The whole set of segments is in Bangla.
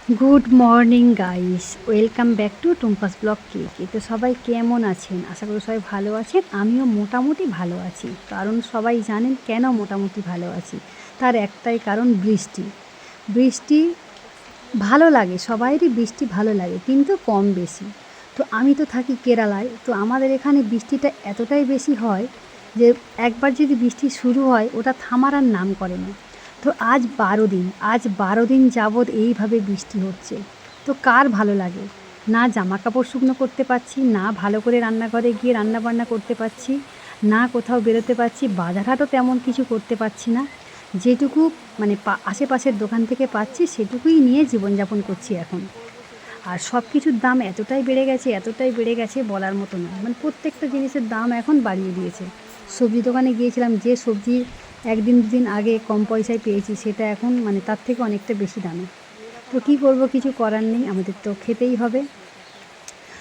Good morning guys, welcome back to Tumpa's blog cake. তো সবাই কেমন আছেন? আশা করি সবাই ভালো আছেন। আমিও মোটামুটি ভালো আছি, কারণ সবাই জানেন কেন মোটামুটি ভালো আছি। তার একটাই কারণ, বৃষ্টি। বৃষ্টি ভালো লাগে, সবাইরই বৃষ্টি ভালো লাগে, কিন্তু কম বেশি। তো আমি তো থাকি কেরালায়, তো আমাদের এখানে বৃষ্টিটা এতটাই বেশি হয় যে একবার যদি বৃষ্টি শুরু হয় ওটা থামার আর নাম করে না। তো আজ 12 দিন যাবৎ এইভাবে বৃষ্টি হচ্ছে। তো কার ভালো লাগে? না জামা কাপড় শুকনো করতে পারছি, না ভালো করে রান্নাঘরে গিয়ে রান্নাবান্না করতে পারছি, না কোথাও বেরোতে পারছি, বাজারহাটও তেমন কিছু করতে পারছি না। যেটুকু মানে আশেপাশের দোকান থেকে পাচ্ছি সেটুকুই নিয়ে জীবনযাপন করছি এখন। আর সব কিছুর দাম এতটাই বেড়ে গেছে বলার মতো নয়। মানে প্রত্যেকটা জিনিসের দাম এখন বাড়িয়ে দিয়েছে। সবজি দোকানে গিয়েছিলাম, যে সবজি একদিন দুদিন আগে কম পয়সায় পেয়েছি সেটা এখন মানে তার থেকে অনেকটা বেশি দামে। তো কী করব, কিছু করার নেই, আমাদের তো খেতেই হবে।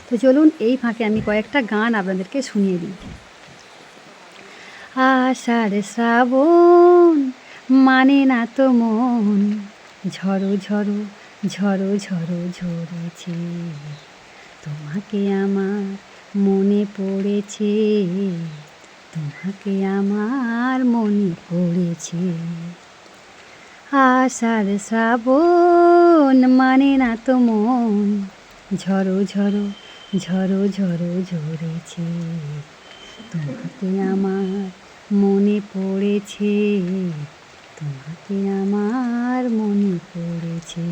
তো চলুন এই ফাঁকে আমি কয়েকটা গান আপনাদেরকে শুনিয়ে দিই। আষাঢ় শ্রাবণ মানে না তো মন, ঝড়ো ঝড়ো ঝড়ো ঝড়ো ঝরেছে, তোমাকে আমার মনে পড়েছে, তোমাকে আমার মনে পড়েছে। আষাঢ় শ্রাবণ মানে না তো মন, ঝড়ো ঝড়ো ঝড়ো ঝড়ো ঝরেছে, তোমাকে আমার মনে পড়েছে, তোমাকে আমার মনে পড়েছে।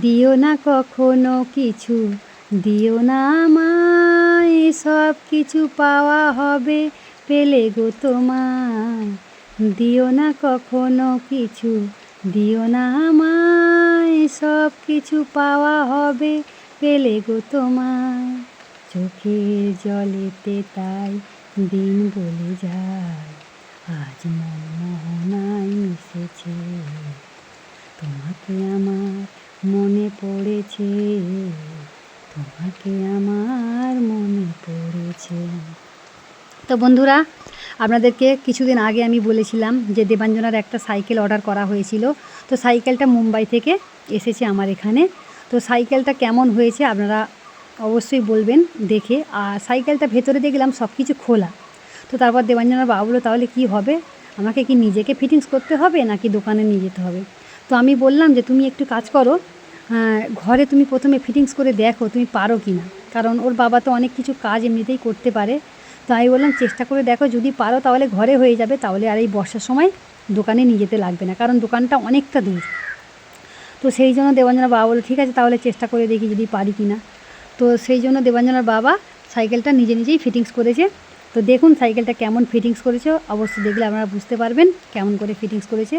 দিও না কখনো কিছু, দিও না আমায়, সব কিছু পাওয়া হবে পেলে গো তোমায়। দিও না কখনো কিছু, দিও না আমায়, সব কিছু পাওয়া হবে পেলে গো তোমায়। চোখের জলেতে তাই দিন বলে যায়, আজ মনমোহনায় মিশেছে, তোমাকে আমার মনে পড়েছে, তোমাকে আমার মনে পড়েছে। তো বন্ধুরা, আপনাদেরকে কিছুদিন আগে আমি বলেছিলাম যে দেবাঞ্জনার একটা সাইকেল অর্ডার করা হয়েছিল। তো সাইকেলটা মুম্বাই থেকে এসেছে আমার এখানে। তো সাইকেলটা কেমন হয়েছে আপনারা অবশ্যই বলবেন দেখে। আর সাইকেলটা ভেতরে দেখলাম সব কিছু খোলা। তো তারপর দেবাঞ্জনার বাবা বললো, তাহলে কি হবে, আমাকে কি নিজেকে ফিটিংস করতে হবে নাকি দোকানে নিয়ে যেতে হবে? তো আমি বললাম যে তুমি একটু কাজ করো, ঘরে তুমি প্রথমে ফিটিংস করে দেখো তুমি পারো কি না, কারণ ওর বাবা তো অনেক কিছু কাজ এমনিতেই করতে পারে। তো আমি বললাম চেষ্টা করে দেখো, যদি পারো তাহলে ঘরে হয়ে যাবে, তাহলে আর এই বর্ষার সময় দোকানে নিয়ে যেতে লাগবে না, কারণ দোকানটা অনেকটা দূর। তো সেই জন্য দেবাঞ্জনার বাবা বললো ঠিক আছে তাহলে চেষ্টা করে দেখি যদি পারি কি না। তো সেই জন্য দেবাঞ্জনার বাবা সাইকেলটা নিজেই ফিটিংস করেছে। তো দেখুন সাইকেলটা কেমন ফিটিংস করেছে, অবশ্যই দেখলে আপনারা বুঝতে পারবেন কেমন করে ফিটিংস করেছে।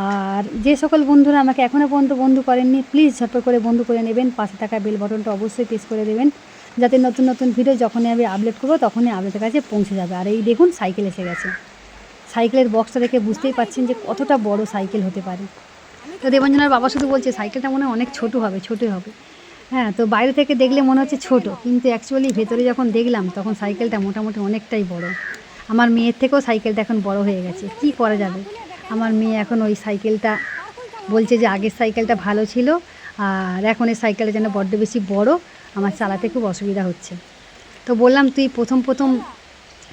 আর যে সকল বন্ধুরা আমাকে এখনও পর্যন্ত বন্ধু করেননি, প্লিজ ঝটপট করে বন্ধু করে নেবেন, পাশে থাকা বেল বটনটা অবশ্যই প্রেস করে দেবেন, যাতে নতুন নতুন ভিডিও যখনই আমি আপলোড করবো তখনই আপনাদের কাছে পৌঁছে যাবে। আর এই দেখুন সাইকেল এসে গেছে। সাইকেলের বক্সটা দেখে বুঝতেই পারছেন যে কতটা বড় সাইকেল হতে পারে। তো দেবাঞ্জনার বাবা শুধু বলছে সাইকেলটা মনে হয় অনেক ছোটোই হবে। হ্যাঁ, তো বাইরে থেকে দেখলে মনে হচ্ছে ছোট, কিন্তু অ্যাকচুয়ালি ভেতরে যখন দেখলাম তখন সাইকেলটা মোটামুটি অনেকটাই বড়। আমার মেয়ের থেকেও সাইকেলটা এখন বড় হয়ে গেছে, কি করা যাবে। আমার মেয়ে এখন ওই সাইকেলটা বলছে যে আগের সাইকেলটা ভালো ছিল, আর এখন এই সাইকেলটা যেন বড্ড বেশি বড়, আমার চালাতে খুব অসুবিধা হচ্ছে। তো বললাম তুই প্রথম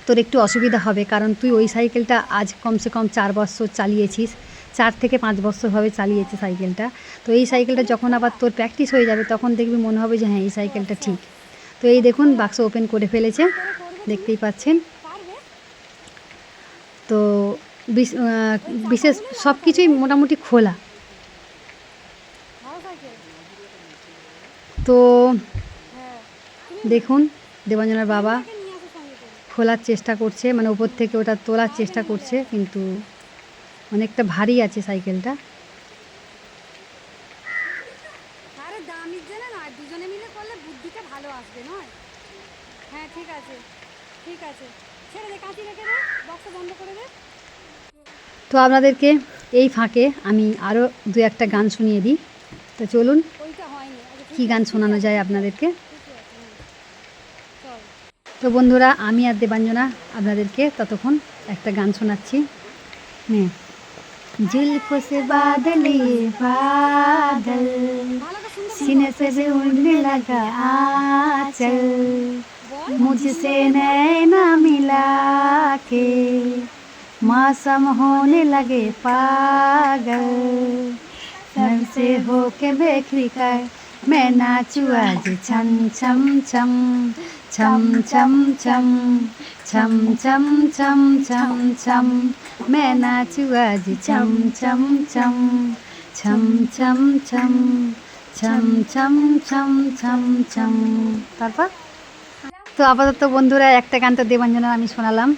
তোর একটু অসুবিধা হবে, কারণ তুই ওই সাইকেলটা আজ কমসে কম 4 বছর চালিয়েছিস, 4 থেকে 5 বছর হবে চালিয়েছে সাইকেলটা। তো এই সাইকেলটা যখন আবার তোর প্র্যাকটিস হয়ে যাবে তখন দেখবি মনে হবে যে হ্যাঁ এই সাইকেলটা ঠিক। তো এই দেখুন বাক্স ওপেন করে ফেলেছে, দেখতেই পাচ্ছেন। তো বিশেষ সব কিছুই মোটামুটি খোলা। তো দেখুন দেবাঞ্জনার বাবা খোলার চেষ্টা করছে, মানে উপর থেকে ওটা তোলার চেষ্টা করছে, কিন্তু অনেকটা ভারী আছে সাইকেলটা। হ্যাঁ ঠিক আছে, ছেড়ে দে, কাঁচি রেখে দে, বক্সটা বন্ধ করে দে। তো আপনাদেরকে এই ফাঁকে আমি আরও 2-1টা গান শুনিয়ে দিই। তো চলুন কি গান শোনানো যায় আপনাদেরকে। তো বন্ধুরা, আমি আর দেবাঞ্জনা আপনাদেরকে ততক্ষণ একটা গান শোনাচ্ছি। হ্যাঁ, जुल्फ़ों से बादल ये पार सीने से उड़ने लगा आंचल, मुझसे नैना मिला के मौसम होने लगे पागल, सबसे होके बेखिकर मैं नाचू आज छम छम छम छम छम छम छम छम छम छम छम, मैं नाचू आज छम छम छम छम छम छम छम छम छम छम छम। তারপর তো আপাতত বন্ধুরা একটা গান তো দেবাঞ্জনার আমি শোনালাম,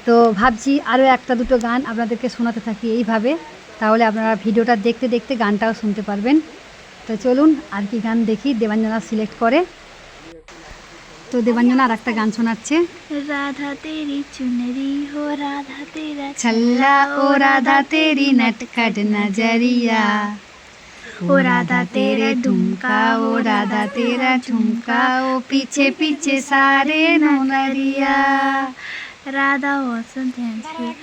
তো ভাবছি আরও একটা দুটো গান আপনাদেরকে শোনাতে থাকি এইভাবে, তাহলে আপনারা ভিডিওটা দেখতে দেখতে গানটাও শুনতে পারবেন। তো চলুন আর কি গান দেখি দেবাঞ্জনা সিলেক্ট করে। তো দেবাঞ্জনা আর একটা গান শোনাচ্ছে। राधा तेरी चुनरी हो राधा तेरा छल्ला ओ राधा तेरी नटखट नजरिया, ओ राधा तेरे ठुमका ओ राधा तेरा ठुमका, ओ पीछे पीछे सारे नगरिया। Radha wants some dance here,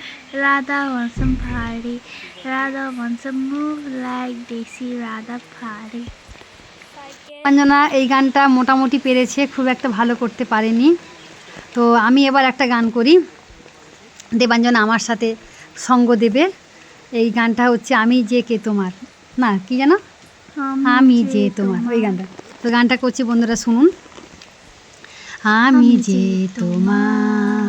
Radha wants some party, Radha wants to move like Desi Radha party. Debanjana এই গানটা মোটামুটি পেরেছে, খুব একটা ভালো করতে পারেনি। তো আমি এবার একটা গান করি, দেবাঞ্জনা আমার সাথে সঙ্গ দেবে। এই গানটা হচ্ছে আমি যে কে তোমার, না কি জানো, আমি যে তোমার, ওই গানটা। তো গানটা করছি বন্ধুরা শুনুন। আমি যে তোমার,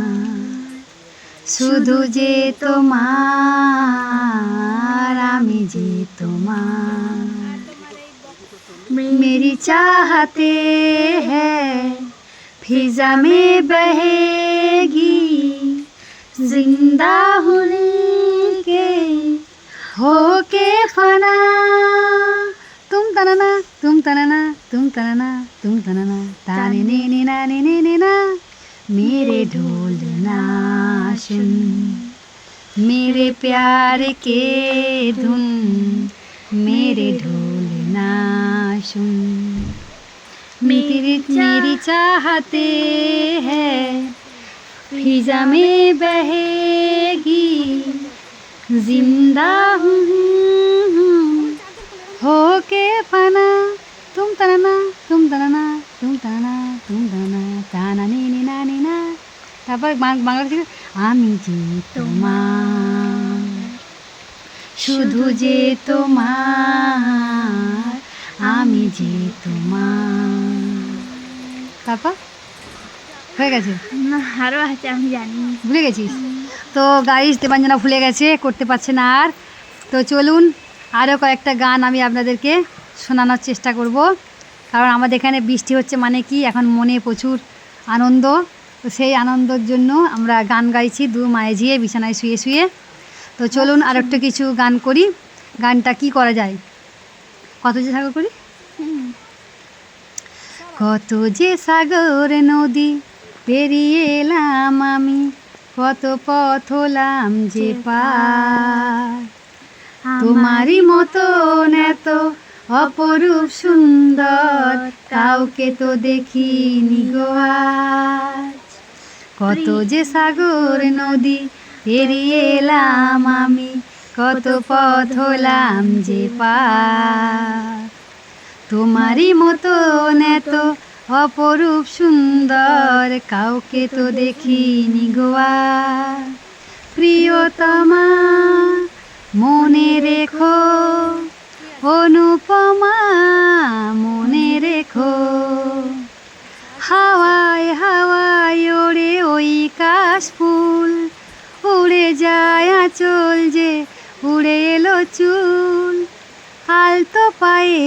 শুধু যে তোমার, আমি যে তোমার, मेरी चाहते हैं फिजा में बहेगी, जिंदा होने के होके फना, तुम तनना तुम तनना तुम तनना तुम तनना, ताने ने ना ने ना, मेरे ढोल ना सुन, मेरे प्यार के धुन, मेरे ढोल ना सुन, मेरी चाहते हैं फिजा में बहेगी, जिंदा हूँ होके फना, तुम तनना तुम तनना तुम तनना तुम तनना, ताना नी ना তারপর বাংলা থেকে আমি যে তোমার, শুধু যে তোমার, আমি যে তোমার। তারপর হয়ে গেছে না আরও আছে আমি জানি, ভুলে গেছিস? তো গাইস দেবাঞ্জনা ভুলে গেছে, করতে পারছে না আর। তো চলুন আরও কয়েকটা গান আমি আপনাদেরকে শোনানোর চেষ্টা করব, কারণ আমাদের এখানে বৃষ্টি হচ্ছে, মানে কি এখন মনে প্রচুর আনন্দ। তো সেই আনন্দের জন্য আমরা গান গাইছি দু মায়ে ঝিয়ে বিছানায় শুয়ে শুয়ে। তো চলুন আর একটা কিছু গান করি। গানটা কি করা যায়, কত যে সাগর করি, কত যে সাগর নদী পেরিয়ে এলাম আমি, কত পথ হলাম যে পার, তোমারই মতন এত অপরূপ সুন্দর কাউকে তো দেখিনি গো আজ, কত যে সাগর নদী পেরিয়ে এলাম আমি, কত পথ হলাম যে পার, তোমারই মতন এত অপরূপ সুন্দর কাউকে তো দেখিনি গো আজ, প্রিয়তমা মনে রেখো, অনুপমা মনে রেখো, হাওয়ায় হাওয়ায় ওড়ে ওই কাশফুল, উড়ে যায় আঁচল যে উড়ে এলো চুল, আলতো পায়ে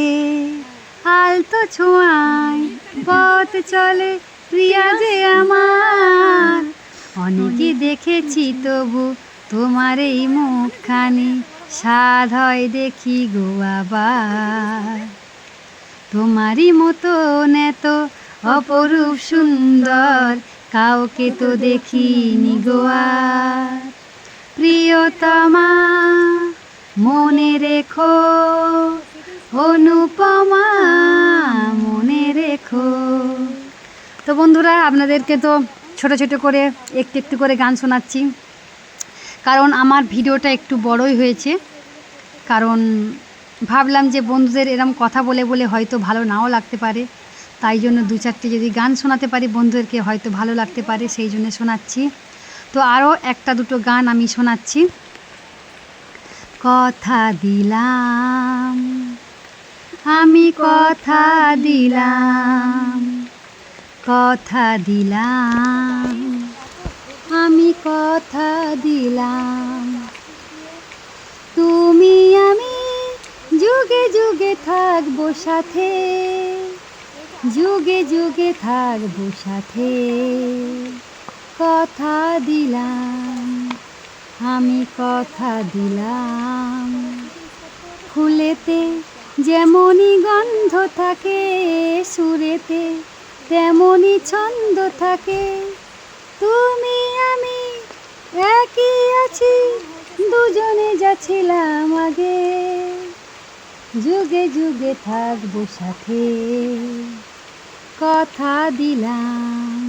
আলতো ছোঁয়ায় পথ চলে প্রিয়া যে আমার, অনেকই দেখেছি তবু তোমার এই মুখখানি, সাধ হয় দেখি গো আবার, তোমারই মতন এত অপরূপ সুন্দর কাউকে তো দেখিনি গো আর, প্রিয়তমা মনে রেখো, অনুপমা মনে রেখো। তো বন্ধুরা আপনাদেরকে তো ছোট ছোট করে একটু একটু করে গান শোনাচ্ছি, কারণ আমার ভিডিওটা একটু বড়ই হয়েছে, কারণ ভাবলাম যে বন্ধুদের এরম কথা বলে বলে হয়তো ভালো নাও লাগতে পারে, তাই জন্য দু চারটে যদি গান শোনাতে পারি বন্ধুদেরকে হয়তো ভালো লাগতে পারে, সেই জন্য শোনাচ্ছি। তো আরও একটা দুটো গান আমি শোনাচ্ছি। কথা দিলাম, আমি কথা দিলাম, কথা দিলাম, আমি কথা দিলাম, তুমি আমি যুগে যুগে থাকবো সাথে, যুগে যুগে থাকবো সাথে, কথা দিলাম, আমি কথা দিলাম। ফুলেতে যেমনই গন্ধ থাকে, সুরেতে তেমনই ছন্দ থাকে, তুমি আমি একই আছি, দুজনে যাচ্ছিলাম আগে, যুগে যুগে থাকবো সাথে, কথা দিলাম,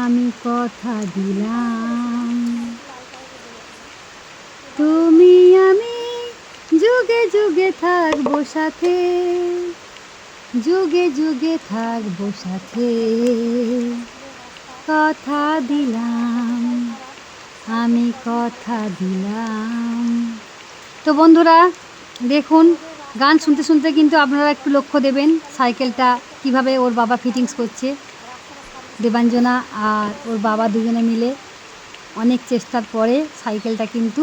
আমি কথা দিলাম, তুমি আমি যুগে যুগে থাকবো সাথে, যুগে যুগে থাকবো সাথে, কথা দিলাম, আমি কথা দিলাম। তো বন্ধুরা দেখুন, গান শুনতে শুনতে কিন্তু আপনারা একটু লক্ষ্য দেবেন সাইকেলটা কিভাবে ওর বাবা ফিটিংস করছে। দেবাঞ্জনা আর ওর বাবা দুজনে মিলে অনেক চেষ্টার পরে সাইকেলটা কিন্তু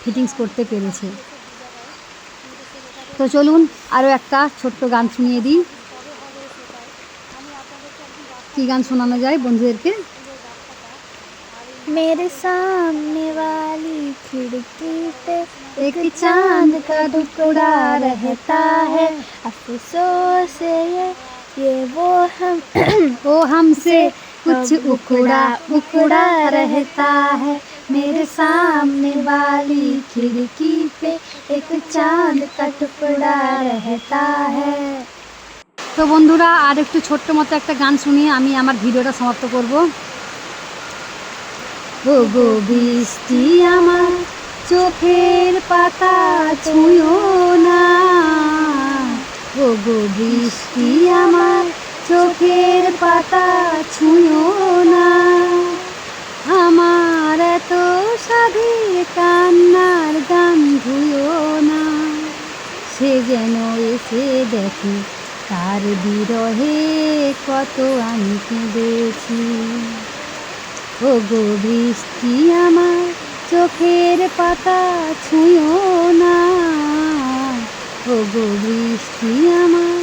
ফিটিংস করতে পেরেছে। তো চলুন আরও একটা ছোট্ট গান শুনিয়ে দিই। কী গান শোনানো যায় বন্ধুদেরকে? मेरे सामने वाली खिड़की पे एक चांद का टुकड़ा रहता है, अफसोस से ये वो हमसे कुछ उखड़ा उखड़ा रहता है, मेरे सामने वाली खिड़की पे एक चांद का टुकड़ा रहता है। তো বন্ধুরা আর একটু ছোট্ট মতো একটা গান শুনিয়ে আমি আমার ভিডিওটা সমাপ্ত করব। ও গো বৃষ্টি আমার চোখের পাতা ছুঁয়ো না, ও গো বৃষ্টি আমার চোখের পাতা ছুঁয়ো না, আমার এত সাধের কান্নার গান ধুয়ো না, সে যেন এসে দেখে তার বিরহে কত আমি কেঁদেছি, ও গো বৃষ্টি আমার চোখের পাতা ছুঁয়ো না, ও গো বৃষ্টি আমার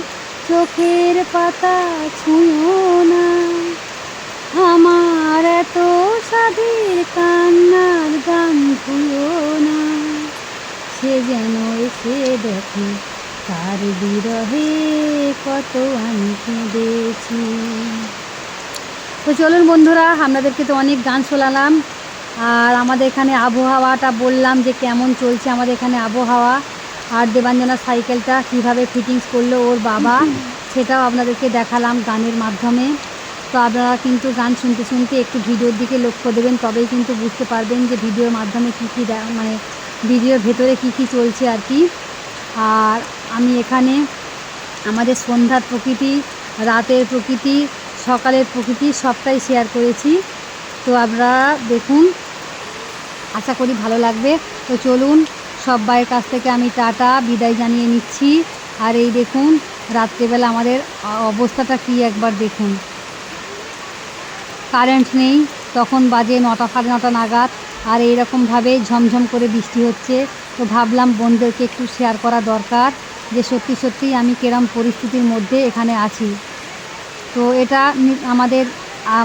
চোখের পাতা ছুঁয়ো না, আমার এত সাধের কান্নার গান ধুয়ো না, সে যেন এসে দেখে তার বিরহে কত আমি কেঁদেছি। তো চলুন বন্ধুরা, আপনাদেরকে তো অনেক গান শোনালাম, আর আমাদের এখানে আবহাওয়াটা বললাম যে কেমন চলছে আমাদের এখানে আবহাওয়া, আর দেবাঞ্জনা সাইকেলটা কিভাবে ফিটিংস করলো ওর বাবা সেটাও আপনাদেরকে দেখালাম গানের মাধ্যমে। তো আপনারা কিন্তু গান শুনতে শুনতে একটু ভিডিওর দিকে লক্ষ্য দেবেন, তবেই কিন্তু বুঝতে পারবেন যে ভিডিওর মাধ্যমে কী কী মানে ভিডিওর ভেতরে কী কী চলছে আর কি। আর আমি এখানে আমাদের সন্ধ্যার প্রকৃতি, রাতের প্রকৃতি, সকালের প্রকৃতি সবটাই শেয়ার করেছি। তো আপনারা দেখুন, আশা করি ভালো লাগবে। তো চলুন, সবাইয়ের কাছ থেকে আমি টাটা বিদায় জানিয়ে নিচ্ছি। আর এই দেখুন রাত্রেবেলা আমাদের অবস্থাটা কি একবার দেখুন, কারেন্ট নেই, তখন বাজে 9টা সাড়ে 9টা নাগাদ, আর এইরকমভাবে ঝমঝম করে বৃষ্টি হচ্ছে। তো ভাবলাম বন্ধুদেরকে একটু শেয়ার করা দরকার যে সত্যি সত্যিই আমি কিরম পরিস্থিতির মধ্যে এখানে আছি। তো এটা আমাদের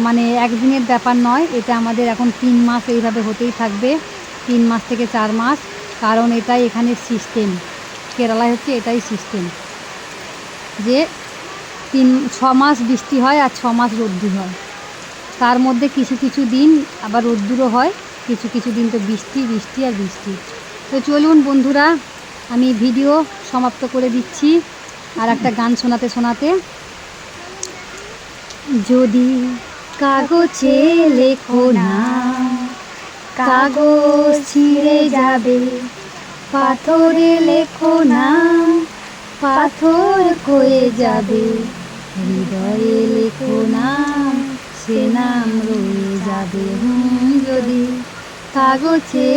মানে একদিনের ব্যাপার নয়, এটা আমাদের এখন 3 মাস এইভাবে হতেই থাকবে, 3 মাস থেকে 4 মাস, কারণ এটাই এখানে সিস্টেম, কেরালায় হচ্ছে এটাই সিস্টেম যে 6 মাস বৃষ্টি হয় আর 6 মাস রোদ্দুর হয়, তার মধ্যে কিছু কিছু দিন আবার রোদ্দুরও হয়, কিছু কিছু দিন তো বৃষ্টি বৃষ্টি আর বৃষ্টি। তো চলুন বন্ধুরা, আমি ভিডিও সমাপ্ত করে দিচ্ছি আর একটা গান শোনাতে শোনাতে। যদি কাগজে লেখো না, কাগজ ছিঁড়ে যাবে, পাথরে লেখো নাম, পাথর ক্ষয়ে যাবে, হৃদয়ে লেখো নাম, সে নাম রয়ে যাবে। যদি কাগজে